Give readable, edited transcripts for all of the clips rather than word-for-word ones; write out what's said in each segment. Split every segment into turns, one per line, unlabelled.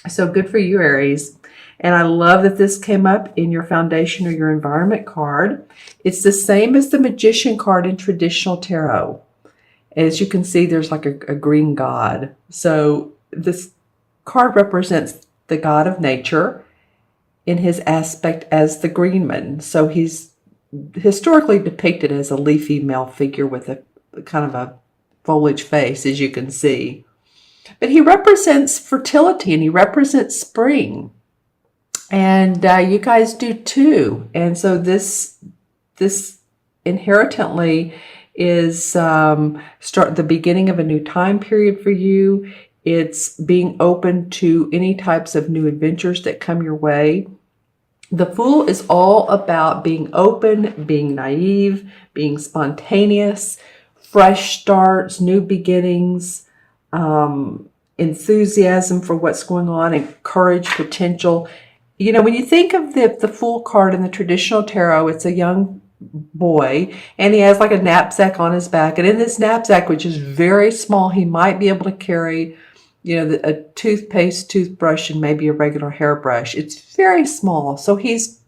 So good for you, Aries. And I love that this came up in your foundation or your environment card. It's the same as the Magician card in traditional tarot. As you can see, there's like a green god. So this card represents the god of nature in his aspect as the greenman. So he's historically depicted as a leafy male figure with a kind of a foliage face, as you can see. But he represents fertility and he represents spring. And you guys do too. And so this inherently is start the beginning of a new time period for you. It's being open to any types of new adventures that come your way. The Fool is all about being open, being naive, being spontaneous, fresh starts, new beginnings, enthusiasm for what's going on, and courage, potential. You know, when you think of the Fool card in the traditional tarot, it's a young boy, and he has like a knapsack on his back. And in this knapsack, which is very small, he might be able to carry, you know, a toothpaste, toothbrush, and maybe a regular hairbrush. It's very small. So he's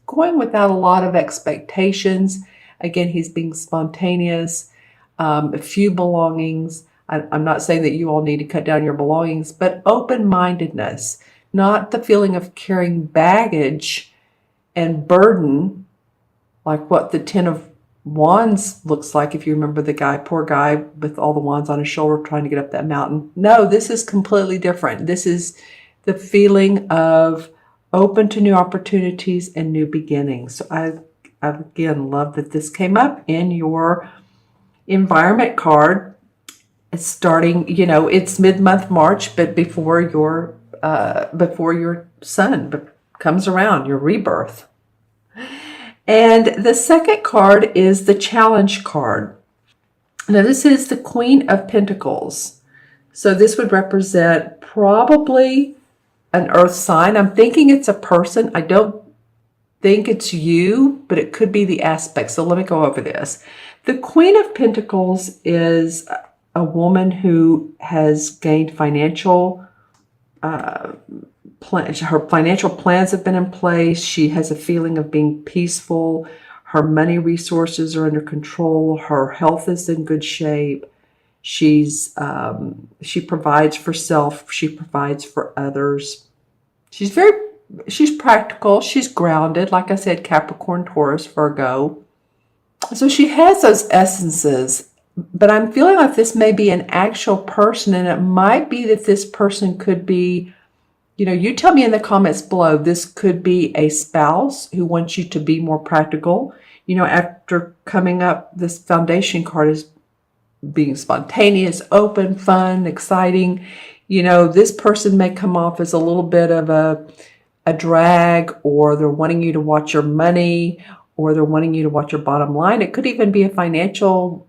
going without a lot of expectations. Again, he's being spontaneous, a few belongings. I'm not saying that you all need to cut down your belongings, but open-mindedness, not the feeling of carrying baggage and burden like what the Ten of Wands looks like. If you remember the guy, poor guy with all the wands on his shoulder trying to get up that mountain. No, this is completely different. This is the feeling of open to new opportunities and new beginnings. So I again love that this came up in your environment card. It's starting, you know, it's mid-month March, but before your sun comes around, your rebirth. And the second card is the challenge card. Now this is the Queen of Pentacles. So this would represent probably an earth sign. I'm thinking it's a person. I don't think it's you, but it could be the aspect. So let me go over this. The Queen of Pentacles is a woman who has gained financial her financial plans have been in place. She has a feeling of being peaceful. Her money resources are under control. Her health is in good shape. She provides for self. She provides for others. She's practical. She's grounded. Like I said, Capricorn, Taurus, Virgo. So she has those essences, but I'm feeling like this may be an actual person, and it might be that this person could be, you know, you tell me in the comments below, this could be a spouse who wants you to be more practical. You know, after coming up, this foundation card is being spontaneous, open, fun, exciting. You know, this person may come off as a little bit of a drag, or they're wanting you to watch your money, or they're wanting you to watch your bottom line. It could even be a financial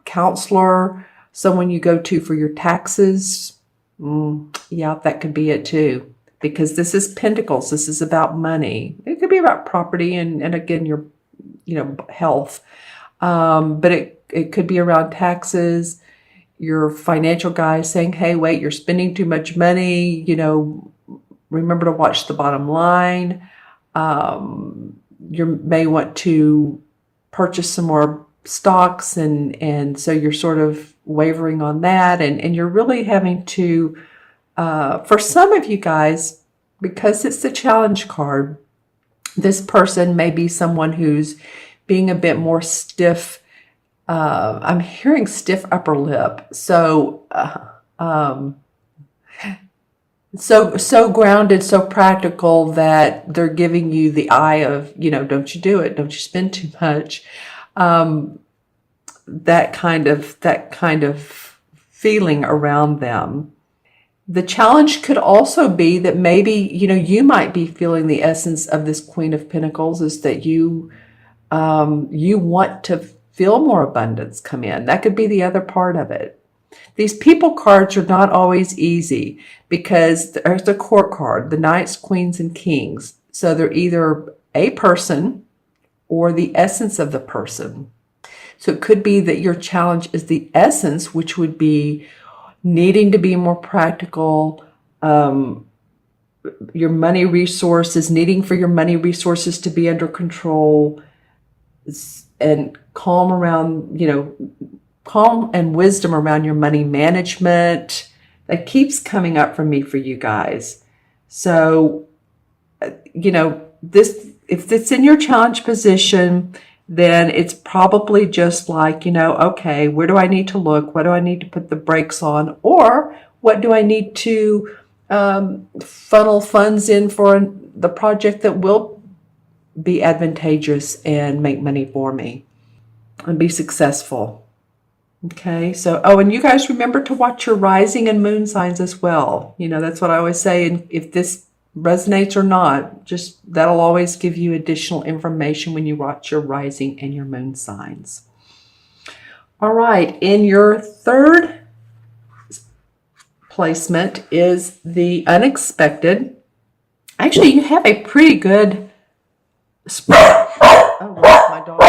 counselor, someone you go to for your taxes. Yeah, that could be it too, because this is Pentacles. This is about money. It could be about property and again, your, you know, health. But it could be around taxes. Your financial guy saying, hey, wait, you're spending too much money. You know, remember to watch the bottom line. You may want to purchase some more stocks, and so you're sort of wavering on that, and you're really having to, for some of you guys, because it's the challenge card, this person may be someone who's being a bit more stiff. I'm hearing stiff upper lip. So so grounded, so practical that they're giving you the eye of, you know, don't you do it, don't you spend too much. That kind of feeling around them. The challenge could also be that maybe, you know, you might be feeling the essence of this Queen of Pentacles is that you want to feel more abundance come in. That could be the other part of it. These people cards are not always easy because there's the court card, the knights, queens, and kings. So they're either a person or the essence of the person. So it could be that your challenge is the essence, which would be needing to be more practical, your money resources, needing for your money resources to be under control, and calm around, calm and wisdom around your money management. That keeps coming up for me for you guys. So, this, if it's in your challenge position, then it's probably just like, okay, where do I need to look? What do I need to put the brakes on? Or what do I need to funnel funds in for the project that will be advantageous and make money for me and be successful? Okay, so, and you guys remember to watch your rising and moon signs as well. That's what I always say. And if this resonates or not, just that'll always give you additional information when you watch your rising and your moon signs. All right, in your third placement is the unexpected. Actually, you have a pretty good spread. Oh, my dog.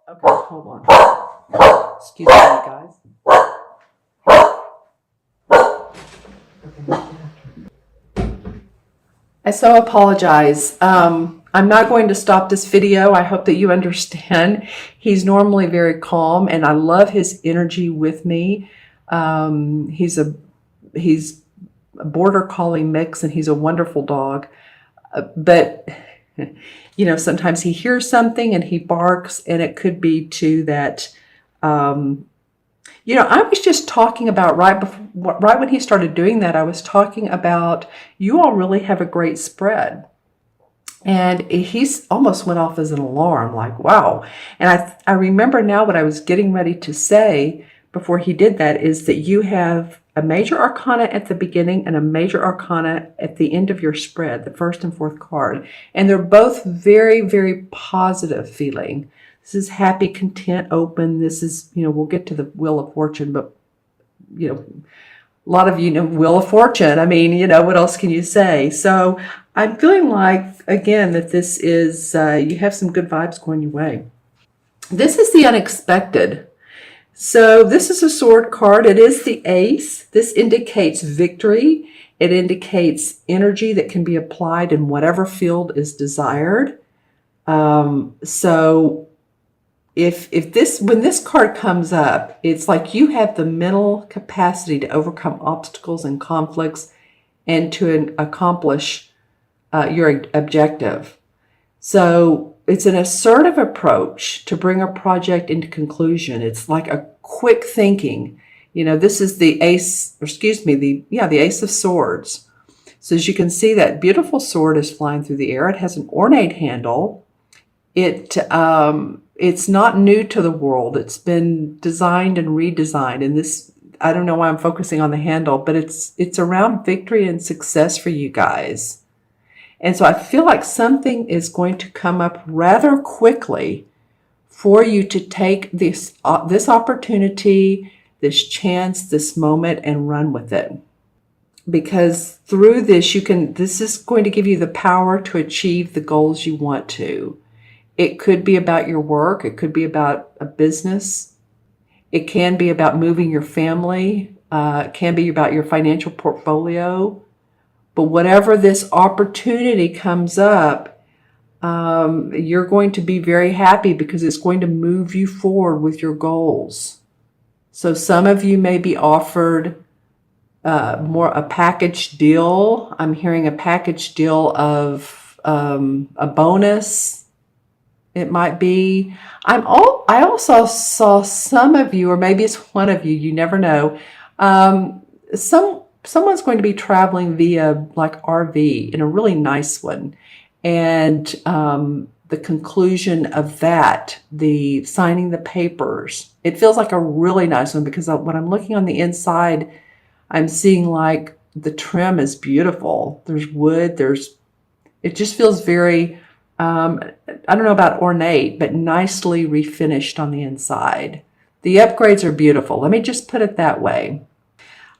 Okay, hold on. Excuse me, guys. I so apologize. I'm not going to stop this video. I hope that you understand. He's normally very calm, and I love his energy with me. He's a border collie mix, and he's a wonderful dog. But sometimes he hears something and he barks, and it could be too that. I was just talking about right when he started doing that, I was talking about you all really have a great spread. And he's almost went off as an alarm, like, wow. And I remember now what I was getting ready to say before he did that is that you have a major arcana at the beginning and a major arcana at the end of your spread, the first and fourth card. And they're both very, very positive feeling. This is happy, content, open. This is, we'll get to the Wheel of Fortune, but, a lot of you know Wheel of Fortune. I mean, what else can you say? So I'm feeling like, again, that this is, you have some good vibes going your way. This is the unexpected. So this is a sword card. It is the ace. This indicates victory. It indicates energy that can be applied in whatever field is desired. So when this card comes up, it's like you have the mental capacity to overcome obstacles and conflicts and to accomplish your objective. So it's an assertive approach to bring a project into conclusion. It's like a quick thinking. This is the ace, the Ace of Swords. So as you can see, that beautiful sword is flying through the air. It has an ornate handle. It's not new to the world. It's been designed and redesigned. And this, I don't know why I'm focusing on the handle, but it's around victory and success for you guys. And so I feel like something is going to come up rather quickly for you to take this opportunity, this chance, this moment, and run with it. Because through this, this is going to give you the power to achieve the goals you want to. It could be about your work. It could be about a business. It can be about moving your family. It can be about your financial portfolio. But whatever this opportunity comes up, you're going to be very happy because it's going to move you forward with your goals. So some of you may be offered a package deal. I'm hearing a package deal of a bonus. It might be. I also saw some of you, or maybe it's one of you. You never know. Someone's going to be traveling via like RV in a really nice one, and the conclusion of that, the signing the papers, it feels like a really nice one because when I'm looking on the inside, I'm seeing like the trim is beautiful. There's wood. It just feels very. I don't know about ornate, but nicely refinished on the inside. The upgrades are beautiful. Let me just put it that way.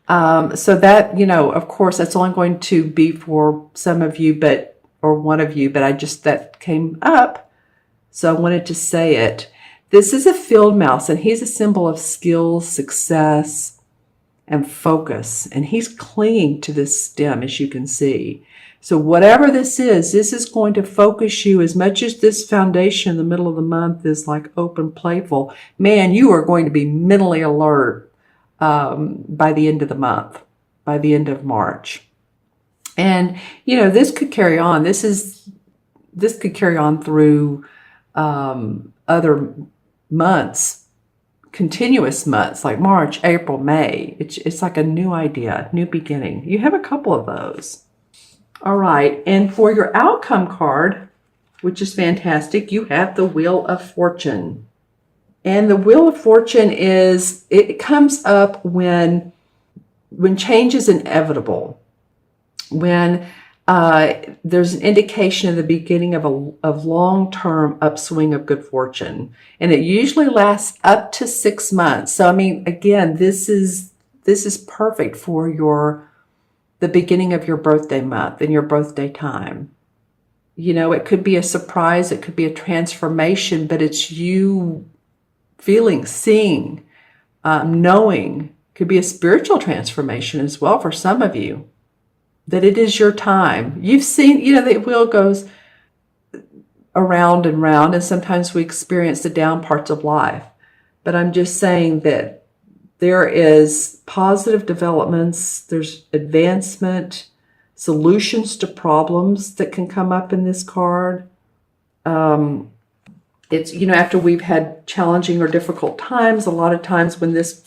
So that, of course, that's only going to be for some of you, or one of you, but that came up. So I wanted to say it. This is a field mouse, and he's a symbol of skill, success, and focus. And he's clinging to this stem, as you can see. So whatever this is going to focus you. As much as this foundation in the middle of the month is like open, playful, man, you are going to be mentally alert by the end of the month, by the end of March. And, this could carry on. This could carry on through other months, continuous months like March, April, May. It's like a new idea, new beginning. You have a couple of those. All right. And for your outcome card, which is fantastic, you have the Wheel of Fortune. And the Wheel of Fortune it comes up when change is inevitable, when there's an indication of the beginning of long-term upswing of good fortune. And it usually lasts up to 6 months. So, I mean, again, this is perfect for the beginning of your birthday month and your birthday time. It could be a surprise, it could be a transformation, but it's you feeling, seeing, knowing. Could be a spiritual transformation as well for some of you, that it is your time. You've seen, the wheel goes around and round, and sometimes we experience the down parts of life. But I'm just saying that there is positive developments, there's advancement, solutions to problems that can come up in this card. It's, after we've had challenging or difficult times, a lot of times when this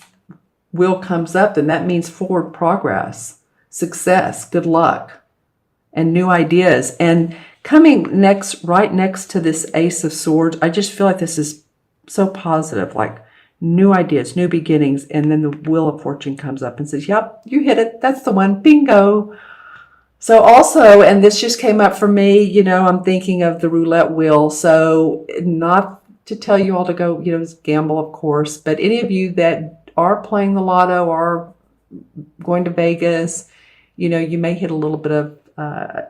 wheel comes up, then that means forward progress, success, good luck, and new ideas. And coming right next to this Ace of Swords, I just feel like this is so positive, like new ideas, new beginnings. And then the Wheel of Fortune comes up and says, yep, you hit it. That's the one. Bingo. So also, and this just came up for me, I'm thinking of the roulette wheel. So not to tell you all to go, gamble, of course, but any of you that are playing the lotto or going to Vegas, you may hit a little bit of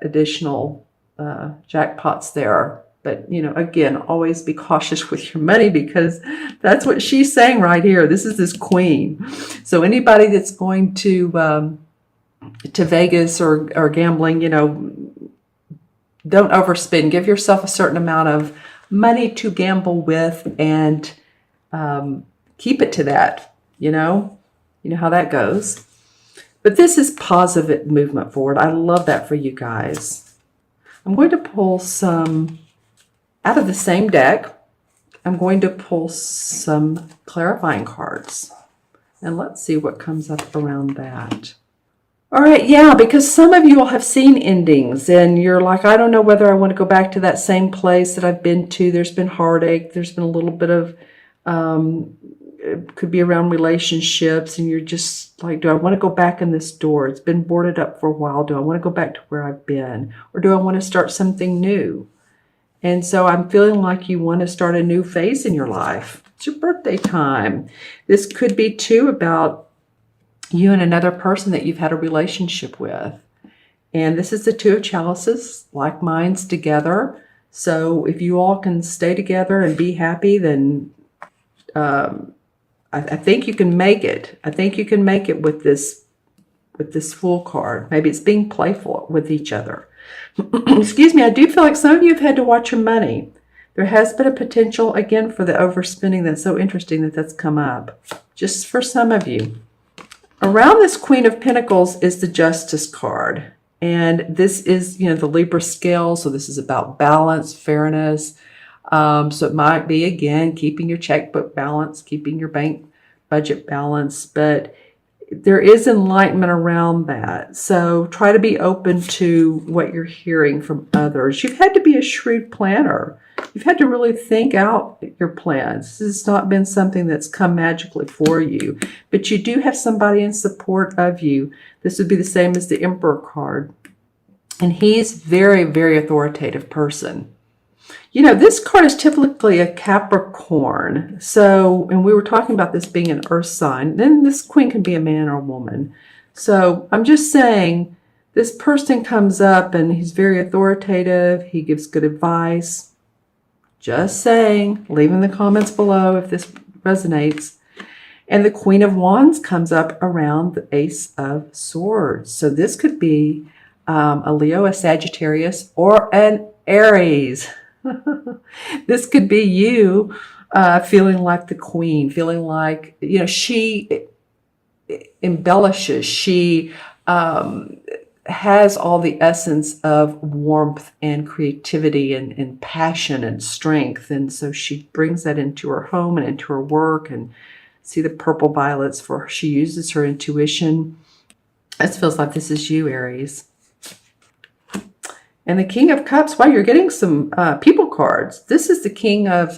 additional jackpots there. But, again, always be cautious with your money, because that's what she's saying right here. This is this queen. So anybody that's going to Vegas or gambling, don't overspend. Give yourself a certain amount of money to gamble with, and keep it to that. You know how that goes. But this is positive movement forward. I love that for you guys. I'm going to pull some out of the same deck. I'm going to pull some clarifying cards, and let's see what comes up around that. All right, yeah, because some of you will have seen endings and you're like, I don't know whether I want to go back to that same place that I've been to. There's been heartache. There's been a little bit of, it could be around relationships, and you're just like, do I want to go back in this door? It's been boarded up for a while. Do I want to go back to where I've been? Or do I want to start something new? And so I'm feeling like you want to start a new phase in your life. It's your birthday time. This could be too about you and another person that you've had a relationship with. And this is the Two of Chalices, like minds together. So if you all can stay together and be happy, then I think you can make it. I think you can make it with this Fool card. Maybe it's being playful with each other. Excuse me, I do feel like some of you have had to watch your money. There has been a potential, again, for the overspending. That's so interesting that that's come up. Just for some of you. Around this Queen of Pentacles is the Justice card. And this is, the Libra scale. So this is about balance, fairness. So it might be, again, keeping your checkbook balanced, keeping your bank budget balanced. But there is enlightenment around that. So try to be open to what you're hearing from others. You've had to be a shrewd planner. You've had to really think out your plans. This has not been something that's come magically for you. But you do have somebody in support of you. This would be the same as the Emperor card. And he's very, very authoritative person. This card is typically a Capricorn. So, and we were talking about this being an earth sign. Then this queen can be a man or a woman. So I'm just saying, this person comes up and he's very authoritative. He gives good advice. Just saying, leave in the comments below if this resonates. And the Queen of Wands comes up around the Ace of Swords. So this could be a Leo, a Sagittarius, or an Aries. This could be you feeling like the queen, feeling like, she embellishes. She has all the essence of warmth and creativity and passion and strength. And so she brings that into her home and into her work. And see the purple violets for her. She uses her intuition. This feels like this is you, Aries. And the King of Cups, wow, you're getting some people cards. This is the king of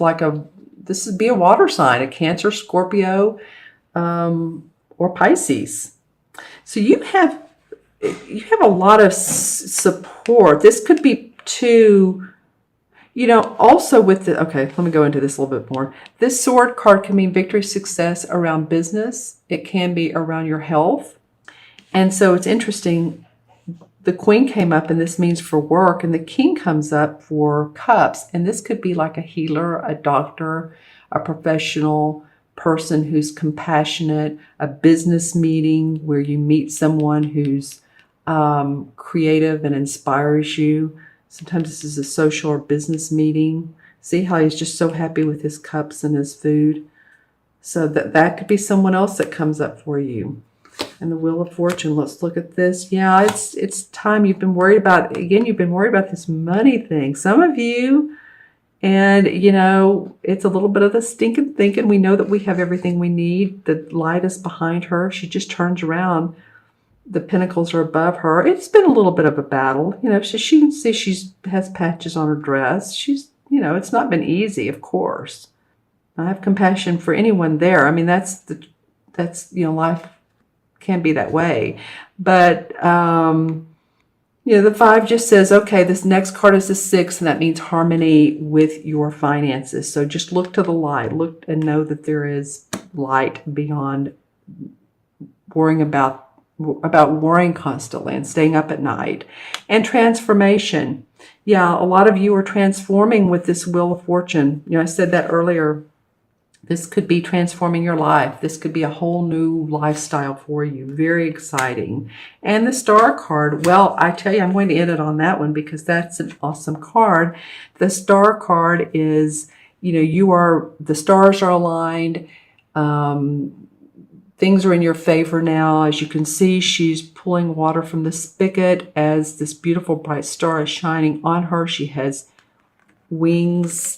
this would be a water sign, a Cancer, Scorpio, or Pisces. So you have a lot of support. This could be too, also with okay, let me go into this a little bit more. This sword card can mean victory, success around business. It can be around your health. And so it's interesting. The Queen came up, and this means for work, and the King comes up for cups. And this could be like a healer, a doctor, a professional person who's compassionate, a business meeting where you meet someone who's creative and inspires you. Sometimes this is a social or business meeting. See how he's just so happy with his cups and his food. So that could be someone else that comes up for you. And the Wheel of Fortune, let's look at this. Yeah, it's time. You've been worried about this money thing. Some of you, and it's a little bit of the stinking thinking. We know that we have everything we need. The light is behind her. She just turns around. The pentacles are above her. It's been a little bit of a battle. She can see she has patches on her dress. She's, it's not been easy, of course. I have compassion for anyone there. I mean, that's life can be that way. But, the 5 just says, okay, this next card is the 6, and that means harmony with your finances. So just look to the light. Look and know that there is light beyond worrying about worrying constantly and staying up at night. And transformation. Yeah, a lot of you are transforming with this Wheel of Fortune. I said that earlier. This could be transforming your life. This could be a whole new lifestyle for you. Very exciting. And the Star card, well, I tell you, I'm going to end it on that one because that's an awesome card. The Star card is, the stars are aligned. Things are in your favor now. As you can see, she's pulling water from the spigot as this beautiful bright star is shining on her. She has wings,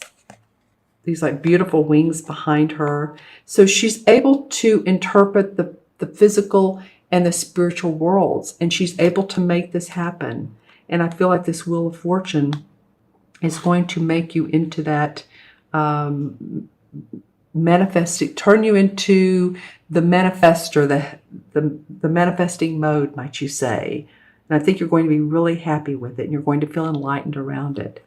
these like beautiful wings behind her. So she's able to interpret the physical and the spiritual worlds, and she's able to make this happen. And I feel like this Wheel of Fortune is going to make you into that manifesting, turn you into the manifester, the manifesting mode, might you say. And I think you're going to be really happy with it, and you're going to feel enlightened around it.